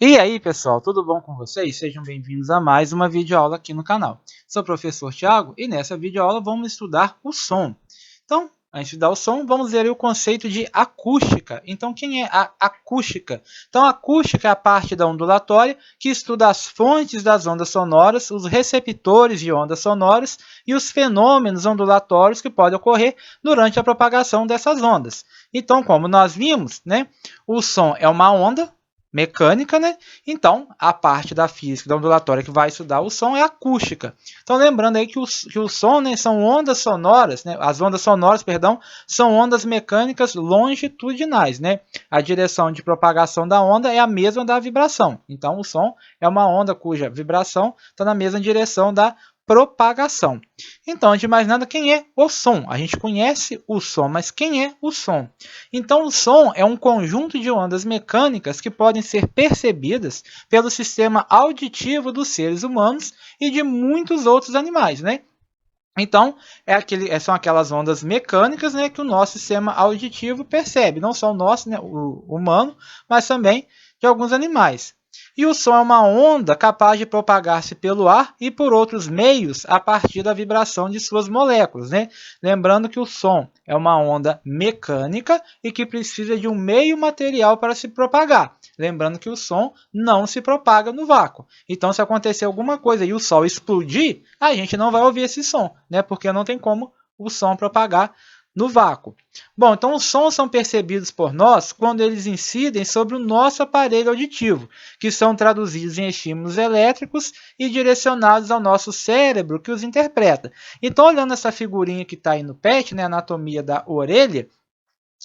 E aí, pessoal, tudo bom com vocês? Sejam bem-vindos a mais uma videoaula aqui no canal. Sou o professor Thiago e nessa videoaula vamos estudar o som. Então, antes de estudar o som, vamos ver aí o conceito de acústica. Então, quem é a acústica? Então, a acústica é a parte da ondulatória que estuda as fontes das ondas sonoras, os receptores de ondas sonoras e os fenômenos ondulatórios que podem ocorrer durante a propagação dessas ondas. Então, como nós vimos, o som é uma onda mecânica, Então, a parte da física da ondulatória que vai estudar o som é a acústica. Então, lembrando aí que o som, são ondas sonoras, as ondas sonoras, perdão, são ondas mecânicas longitudinais, A direção de propagação da onda é a mesma da vibração. Então, o som é uma onda cuja vibração está na mesma direção da propagação. Então, antes de mais nada, quem é o som? A gente conhece o som, mas quem é o som? Então, o som é um conjunto de ondas mecânicas que podem ser percebidas pelo sistema auditivo dos seres humanos e de muitos outros animais, Então, são aquelas ondas mecânicas, que o nosso sistema auditivo percebe, não só o nosso, o humano, mas também de alguns animais. E o som é uma onda capaz de propagar-se pelo ar e por outros meios a partir da vibração de suas moléculas. Lembrando que o som é uma onda mecânica e que precisa de um meio material para se propagar. Lembrando que o som não se propaga no vácuo. Então, se acontecer alguma coisa e o sol explodir, a gente não vai ouvir esse som, porque não tem como o som propagar no vácuo. Bom, então os sons são percebidos por nós quando eles incidem sobre o nosso aparelho auditivo, que são traduzidos em estímulos elétricos e direcionados ao nosso cérebro que os interpreta. Então, olhando essa figurinha que está aí no PET, a anatomia da orelha,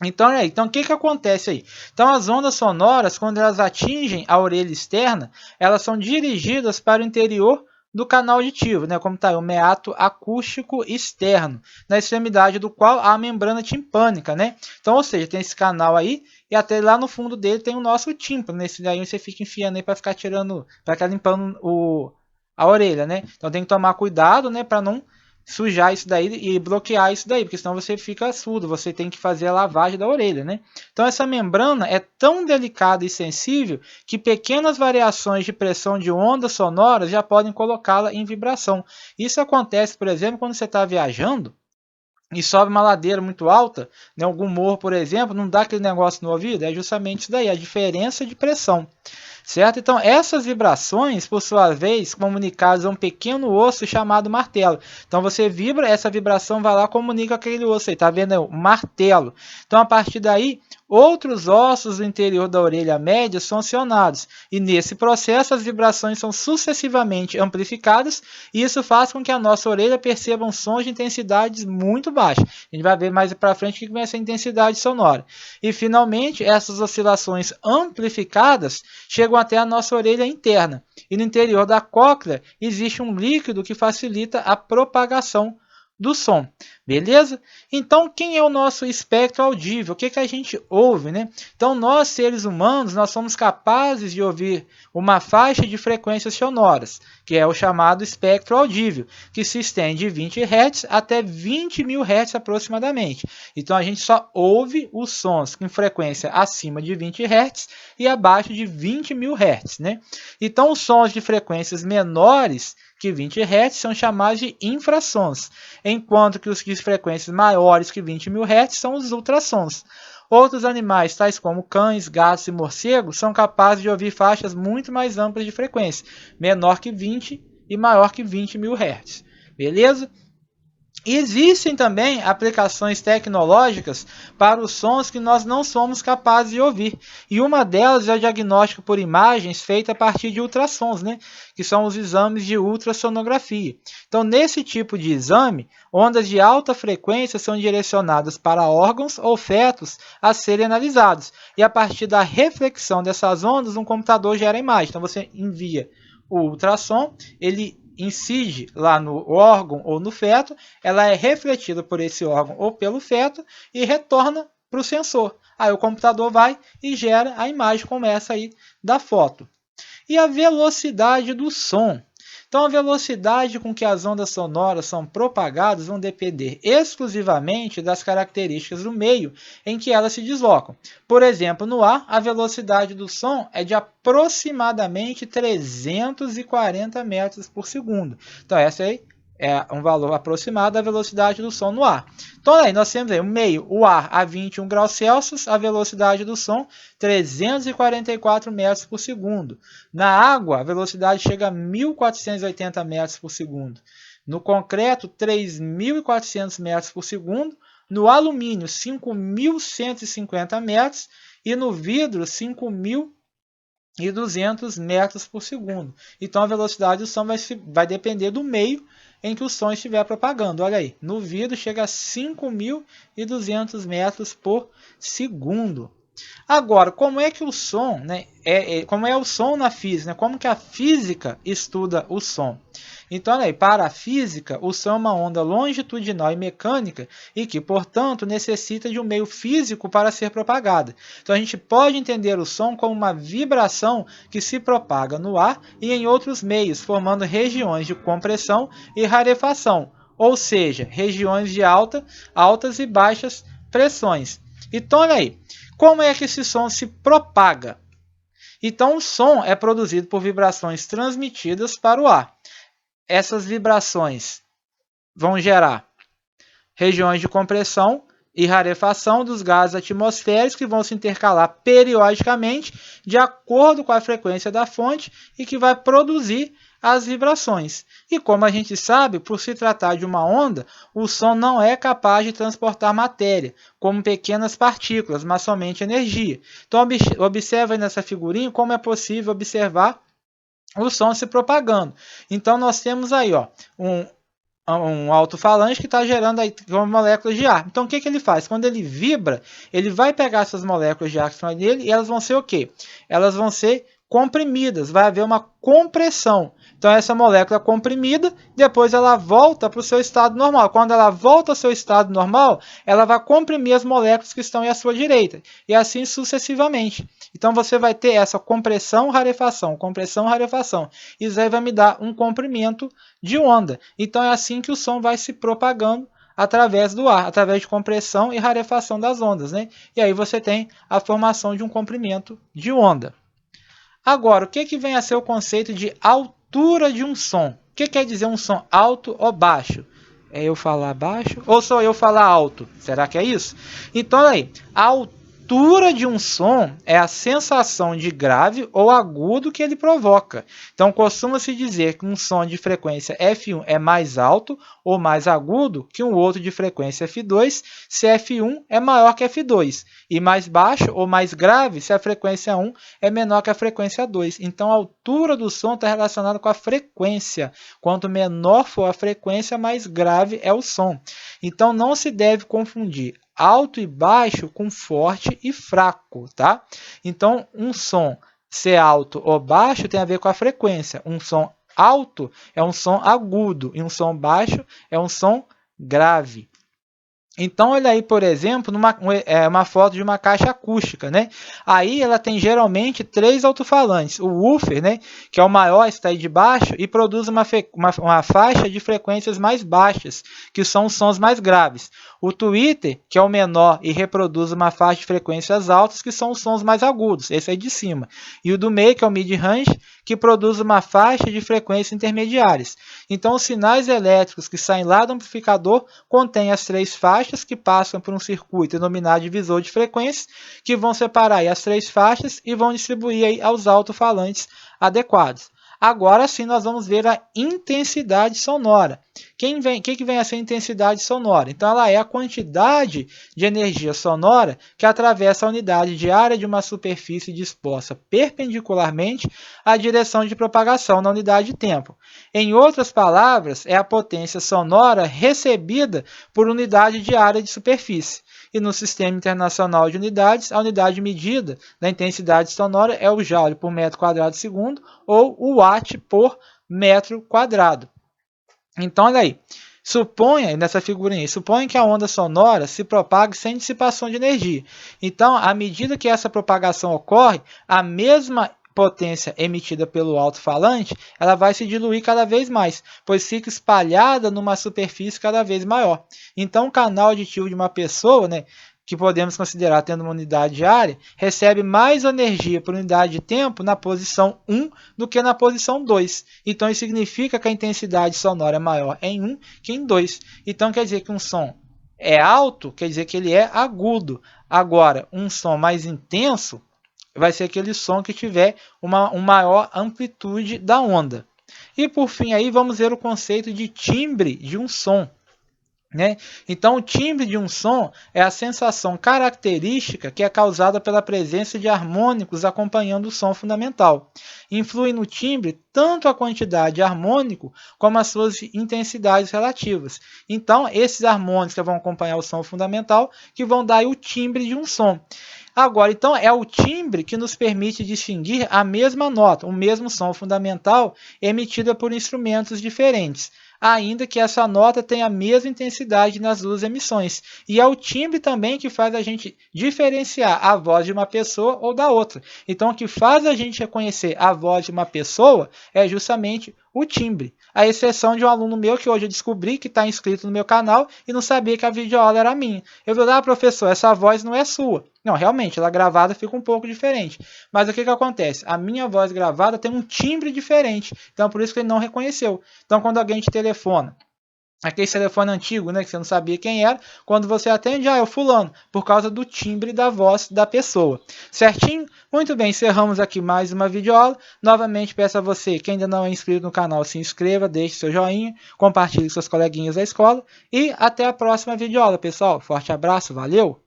então, o que acontece aí? Então, as ondas sonoras, quando elas atingem a orelha externa, elas são dirigidas para o interior do canal auditivo, como está aí, o meato acústico externo, na extremidade do qual há a membrana timpânica, Então, ou seja, tem esse canal aí, e até lá no fundo dele tem o nosso tímpano, Nesse daí você fica enfiando aí para ficar tirando, para ficar limpando a orelha, Então, tem que tomar cuidado, para não sujar isso daí e bloquear isso daí, porque senão você fica surdo, você tem que fazer a lavagem da orelha, Então, essa membrana é tão delicada e sensível que pequenas variações de pressão de ondas sonoras já podem colocá-la em vibração. Isso acontece, por exemplo, quando você está viajando e sobe uma ladeira muito alta, algum morro, por exemplo, não dá aquele negócio no ouvido, é justamente isso daí, a diferença de pressão. Certo? Então, essas vibrações, por sua vez, comunicadas a um pequeno osso chamado martelo. Então, você vibra, essa vibração vai lá e comunica aquele osso aí, tá vendo aí? O martelo. Então, a partir daí, outros ossos do interior da orelha média são acionados. E nesse processo, as vibrações são sucessivamente amplificadas e isso faz com que a nossa orelha perceba sons de intensidades muito baixas. A gente vai ver mais para frente o que é essa intensidade sonora. E, finalmente, essas oscilações amplificadas chegam até a nossa orelha interna. E no interior da cóclea existe um líquido que facilita a propagação do som. Beleza? Então, quem é o nosso espectro audível? O que a gente ouve, Então, nós, seres humanos, nós somos capazes de ouvir uma faixa de frequências sonoras, que é o chamado espectro audível, que se estende de 20 Hz até 20.000 Hz aproximadamente. Então, a gente só ouve os sons com frequência acima de 20 Hz e abaixo de 20.000 Hz, Então, os sons de frequências menores que 20 Hz são chamados de infrassons, enquanto que os de frequências maiores que 20.000 Hz são os ultrassons. Outros animais, tais como cães, gatos e morcegos, são capazes de ouvir faixas muito mais amplas de frequência, menor que 20 e maior que 20.000 Hz. Beleza? Existem também aplicações tecnológicas para os sons que nós não somos capazes de ouvir. E uma delas é o diagnóstico por imagens feito a partir de ultrassons, que são os exames de ultrassonografia. Então, nesse tipo de exame, ondas de alta frequência são direcionadas para órgãos ou fetos a serem analisados. E a partir da reflexão dessas ondas, um computador gera a imagem. Então, você envia o ultrassom, ele incide lá no órgão ou no feto, ela é refletida por esse órgão ou pelo feto e retorna para o sensor. Aí o computador vai e gera a imagem como essa aí da foto. E a velocidade do som? Então, a velocidade com que as ondas sonoras são propagadas vão depender exclusivamente das características do meio em que elas se deslocam. Por exemplo, no ar, a velocidade do som é de aproximadamente 340 metros por segundo. Então, essa aí é um valor aproximado da velocidade do som no ar. Então, aí nós temos aí o meio, o ar a 21 graus Celsius, a velocidade do som 344 metros por segundo. Na água, a velocidade chega a 1.480 metros por segundo. No concreto, 3.400 metros por segundo. No alumínio, 5.150 metros. E no vidro, 5.200 metros por segundo. Então, a velocidade do som vai depender do meio em que o som estiver propagando. Olha aí, no vidro chega a 5.200 metros por segundo. Agora, como é que o som, né, como é o som na física? Né? Como que a física estuda o som? Então, aí, para a física, o som é uma onda longitudinal e mecânica e que, portanto, necessita de um meio físico para ser propagada. Então, a gente pode entender o som como uma vibração que se propaga no ar e em outros meios, formando regiões de compressão e rarefação, ou seja, regiões de altas e baixas pressões. Então, olha aí, como é que esse som se propaga? Então, o som é produzido por vibrações transmitidas para o ar. Essas vibrações vão gerar regiões de compressão e rarefação dos gases atmosféricos que vão se intercalar periodicamente de acordo com a frequência da fonte e que vai produzir as vibrações. E como a gente sabe, por se tratar de uma onda, o som não é capaz de transportar matéria, como pequenas partículas, mas somente energia. Então, observa aí nessa figurinha como é possível observar o som se propagando. Então, nós temos aí ó, um alto-falante que está gerando aí moléculas de ar. Então, o que ele faz? Quando ele vibra, ele vai pegar essas moléculas de ar que estão nele e elas vão ser o quê? Elas vão ser comprimidas, vai haver uma compressão. Então, essa molécula comprimida, depois ela volta para o seu estado normal. Quando ela volta ao seu estado normal, ela vai comprimir as moléculas que estão à sua direita. E assim sucessivamente. Então, você vai ter essa compressão, rarefação, compressão, rarefação. Isso aí vai me dar um comprimento de onda. Então, é assim que o som vai se propagando através do ar, através de compressão e rarefação das ondas, né? E aí você tem a formação de um comprimento de onda. Agora, o que vem a ser o conceito de altura de um som? O que quer dizer um som alto ou baixo? É eu falar baixo ou só eu falar alto? Será que é isso? Então, aí, a altura de um som é a sensação de grave ou agudo que ele provoca. Então, costuma-se dizer que um som de frequência F1 é mais alto ou mais agudo que um outro de frequência F2, se F1 é maior que F2, e mais baixo ou mais grave se a frequência 1 é menor que a frequência 2. Então, a altura do som está relacionada com a frequência. Quanto menor for a frequência, mais grave é o som. Então, não se deve confundir alto e baixo com forte e fraco, tá? Então, um som ser alto ou baixo tem a ver com a frequência. Um som alto é um som agudo e um som baixo é um som grave. Então, olha aí, por exemplo, uma foto de uma caixa acústica, né? Aí ela tem geralmente 3 alto-falantes. O woofer, né, que é o maior, está aí de baixo e produz uma faixa de frequências mais baixas, que são os sons mais graves. O tweeter, que é o menor e reproduz uma faixa de frequências altas, que são os sons mais agudos, esse aí de cima. E o do meio, que é o mid-range, que produz uma faixa de frequências intermediárias. Então, os sinais elétricos que saem lá do amplificador contêm as 3 faixas que passam por um circuito denominado divisor de frequências, que vão separar aí as 3 faixas e vão distribuir aí aos alto-falantes adequados. Agora sim, nós vamos ver a intensidade sonora. Que vem a ser a intensidade sonora? Então, ela é a quantidade de energia sonora que atravessa a unidade de área de uma superfície disposta perpendicularmente à direção de propagação na unidade de tempo. Em outras palavras, é a potência sonora recebida por unidade de área de superfície. E no Sistema Internacional de Unidades, a unidade medida da intensidade sonora é o joule por metro quadrado segundo ou o watt por metro quadrado. Então, olha aí, nessa figurinha, suponha que a onda sonora se propague sem dissipação de energia. Então, à medida que essa propagação ocorre, a mesma potência emitida pelo alto-falante, ela vai se diluir cada vez mais, pois fica espalhada numa superfície cada vez maior. Então, o canal auditivo de uma pessoa, né, que podemos considerar tendo uma unidade de área, recebe mais energia por unidade de tempo na posição 1 do que na posição 2. Então, isso significa que a intensidade sonora é maior em 1 que em 2. Então, quer dizer que um som é alto, quer dizer que ele é agudo. Agora, um som mais intenso vai ser aquele som que tiver uma maior amplitude da onda. E por fim, aí vamos ver o conceito de timbre de um som. Né? Então, o timbre de um som é a sensação característica que é causada pela presença de harmônicos acompanhando o som fundamental. Influi no timbre tanto a quantidade de harmônico como as suas intensidades relativas. Então, esses harmônicos que vão acompanhar o som fundamental que vão dar o timbre de um som. Agora, então, é o timbre que nos permite distinguir a mesma nota, o mesmo som fundamental emitida por instrumentos diferentes, ainda que essa nota tenha a mesma intensidade nas duas emissões. E é o timbre também que faz a gente diferenciar a voz de uma pessoa ou da outra. Então, o que faz a gente reconhecer a voz de uma pessoa é justamente o timbre. A exceção de um aluno meu que hoje eu descobri que está inscrito no meu canal e não sabia que a videoaula era minha. Eu falei, professor, essa voz não é sua. Não, realmente, ela gravada fica um pouco diferente. Mas o que acontece? A minha voz gravada tem um timbre diferente. Então, por isso que ele não reconheceu. Então, quando alguém te telefona, aquele telefone antigo, né, que você não sabia quem era, quando você atende, é o fulano, por causa do timbre da voz da pessoa. Certinho? Muito bem, encerramos aqui mais uma videoaula. Novamente peço a você que ainda não é inscrito no canal, se inscreva, deixe seu joinha, compartilhe com seus coleguinhas da escola e até a próxima videoaula, pessoal. Forte abraço, valeu!